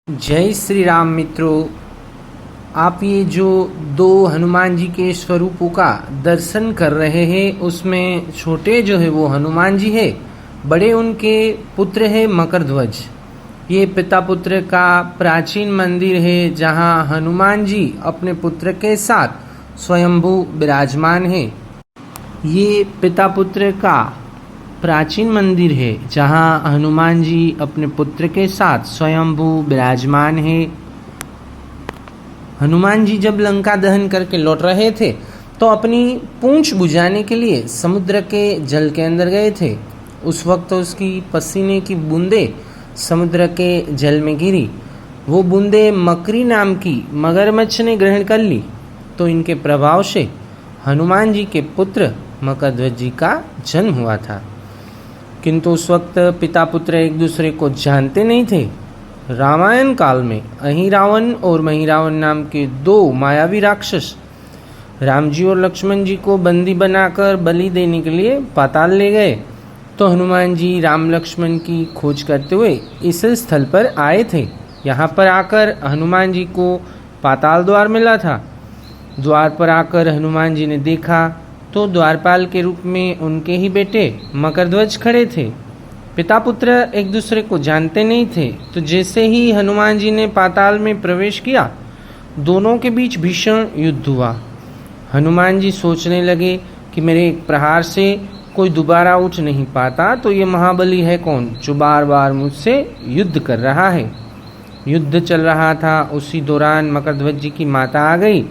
जय श्री राम मित्रों। आप ये जो दो हनुमान जी के स्वरूपों का दर्शन कर रहे हैं, उसमें छोटे जो है वो हनुमान जी है, बड़े उनके पुत्र है मकरध्वज। ये पिता पुत्र का प्राचीन मंदिर है जहाँ हनुमान जी अपने पुत्र के साथ स्वयंभू विराजमान है। ये पिता पुत्र का प्राचीन मंदिर है जहाँ हनुमान जी अपने पुत्र के साथ स्वयंभू विराजमान है। हनुमान जी जब लंका दहन करके लौट रहे थे तो अपनी पूंछ बुझाने के लिए समुद्र के जल के अंदर गए थे। उस वक्त उसकी पसीने की बूंदें समुद्र के जल में गिरी। वो बूंदें मकरी नाम की मगरमच्छ ने ग्रहण कर ली, तो इनके प्रभाव से हनुमान जी के पुत्र मकरध्वज जी का जन्म हुआ था। किंतु उस वक्त पिता पुत्र एक दूसरे को जानते नहीं थे। रामायण काल में अहिरावण और महिरावण नाम के दो मायावी राक्षस राम जी और लक्ष्मण जी को बंदी बनाकर बलि देने के लिए पाताल ले गए। तो हनुमान जी राम लक्ष्मण की खोज करते हुए इस स्थल पर आए थे। यहाँ पर आकर हनुमान जी को पाताल द्वार मिला था। द्वार पर आकर हनुमान जी ने देखा तो द्वारपाल के रूप में उनके ही बेटे मकरध्वज खड़े थे। पिता पुत्र एक दूसरे को जानते नहीं थे, तो जैसे ही हनुमान जी ने पाताल में प्रवेश किया, दोनों के बीच भीषण युद्ध हुआ। हनुमान जी सोचने लगे कि मेरे एक प्रहार से कोई दोबारा उठ नहीं पाता, तो ये महाबली है कौन जो बार बार मुझसे युद्ध कर रहा है। युद्ध चल रहा था, उसी दौरान मकरध्वज जी की माता आ गई।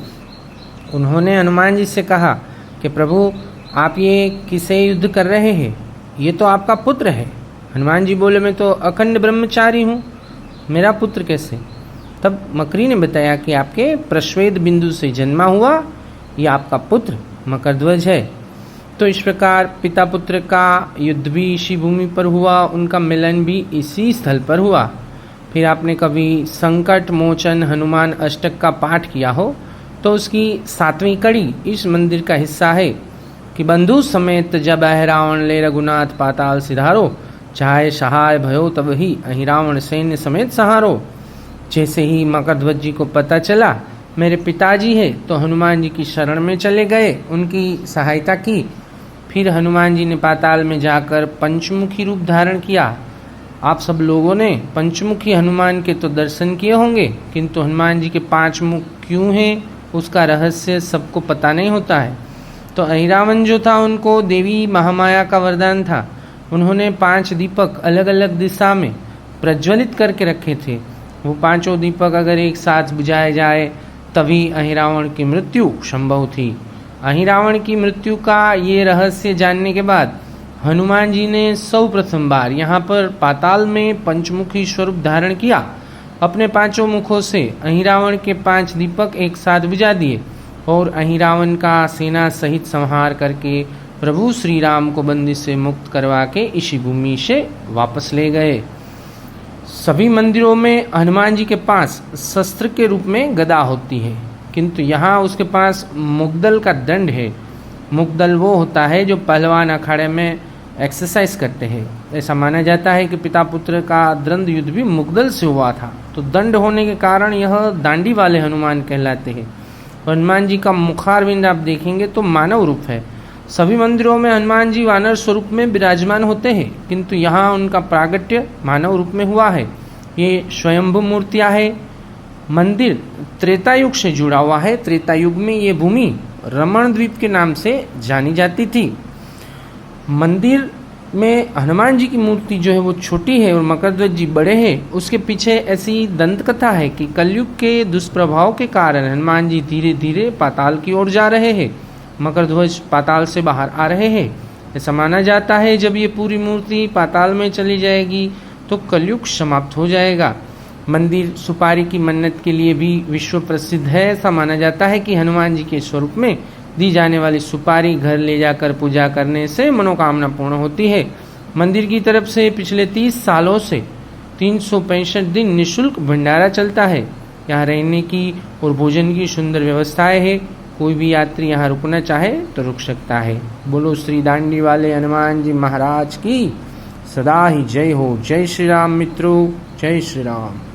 उन्होंने हनुमान जी से कहा कि प्रभु, आप ये किसे युद्ध कर रहे हैं? ये तो आपका पुत्र है। हनुमान जी बोले, मैं तो अखंड ब्रह्मचारी हूँ, मेरा पुत्र कैसे? तब मकरी ने बताया कि आपके प्रश्वेद बिंदु से जन्मा हुआ ये आपका पुत्र मकरध्वज है। तो इस प्रकार पिता पुत्र का युद्ध भी इसी भूमि पर हुआ, उनका मिलन भी इसी स्थल पर हुआ। फिर आपने कभी संकट मोचन हनुमान अष्टक का पाठ किया हो तो उसकी 7वीं कड़ी इस मंदिर का हिस्सा है कि बंधु समेत जब अहिरावण ले रघुनाथ पाताल सिधारो, चाहे सहाय भयो तब ही अहिरावण सैन्य समेत सहारो। जैसे ही मकरध्वज जी को पता चला मेरे पिताजी है, तो हनुमान जी की शरण में चले गए, उनकी सहायता की। फिर हनुमान जी ने पाताल में जाकर पंचमुखी रूप धारण किया। आप सब लोगों ने पंचमुखी हनुमान के तो दर्शन किए होंगे, किंतु हनुमान जी के 5 मुख क्यों हैं उसका रहस्य सबको पता नहीं होता है। तो अहिरावण जो था, उनको देवी महामाया का वरदान था। उन्होंने 5 दीपक अलग अलग दिशा में प्रज्वलित करके रखे थे। वो 5 दीपक अगर एक साथ बुझाए जाए तभी अहिरावण की मृत्यु संभव थी। अहिरावण की मृत्यु का ये रहस्य जानने के बाद हनुमान जी ने सर्वप्रथम बार यहाँ पर पाताल में पंचमुखी स्वरूप धारण किया। अपने 5 मुखों से अहिरावण के 5 दीपक एक साथ बुझा दिए और अहिरावण का सेना सहित संहार करके प्रभु श्री राम को बंदी से मुक्त करवा के इसी भूमि से वापस ले गए। सभी मंदिरों में हनुमान जी के पास शस्त्र के रूप में गदा होती है, किंतु यहाँ उसके पास मुग्दल का दंड है। मुग्दल वो होता है जो पहलवान अखाड़े में एक्सरसाइज करते हैं। ऐसा माना जाता है कि पिता पुत्र का द्वंद्व युद्ध भी मुग्दल से हुआ था, तो दंड होने के कारण यह दांडी वाले हनुमान कहलाते हैं। हनुमान जी का मुखारविंद आप देखेंगे तो मानव रूप है। सभी मंदिरों में हनुमान जी वानर स्वरूप में विराजमान होते हैं, किंतु यहाँ उनका प्रागट्य मानव रूप में हुआ है। ये स्वयंभू मूर्तियाँ है। मंदिर त्रेता युग से जुड़ा हुआ है। त्रेता युग में ये भूमि रमण द्वीप के नाम से जानी जाती थी। मंदिर में हनुमान जी की मूर्ति जो है वो छोटी है और मकरध्वज जी बड़े हैं। उसके पीछे ऐसी दंत कथा है कि कलयुग के दुष्प्रभाव के कारण हनुमान जी धीरे धीरे पाताल की ओर जा रहे हैं, मकरध्वज पाताल से बाहर आ रहे हैं। ऐसा माना जाता है जब ये पूरी मूर्ति पाताल में चली जाएगी तो कलयुग समाप्त हो जाएगा। मंदिर सुपारी की मन्नत के लिए भी विश्व प्रसिद्ध है। ऐसा माना जाता है कि हनुमान जी के स्वरूप में दी जाने वाली सुपारी घर ले जाकर पूजा करने से मनोकामना पूर्ण होती है। मंदिर की तरफ से पिछले 30 सालों से 365 दिन निःशुल्क भंडारा चलता है। यहाँ रहने की और भोजन की सुंदर व्यवस्थाएं है। कोई भी यात्री यहाँ रुकना चाहे तो रुक सकता है। बोलो श्री दांडी वाले हनुमान जी महाराज की सदा ही जय हो। जय श्री राम मित्रों, जय श्री राम।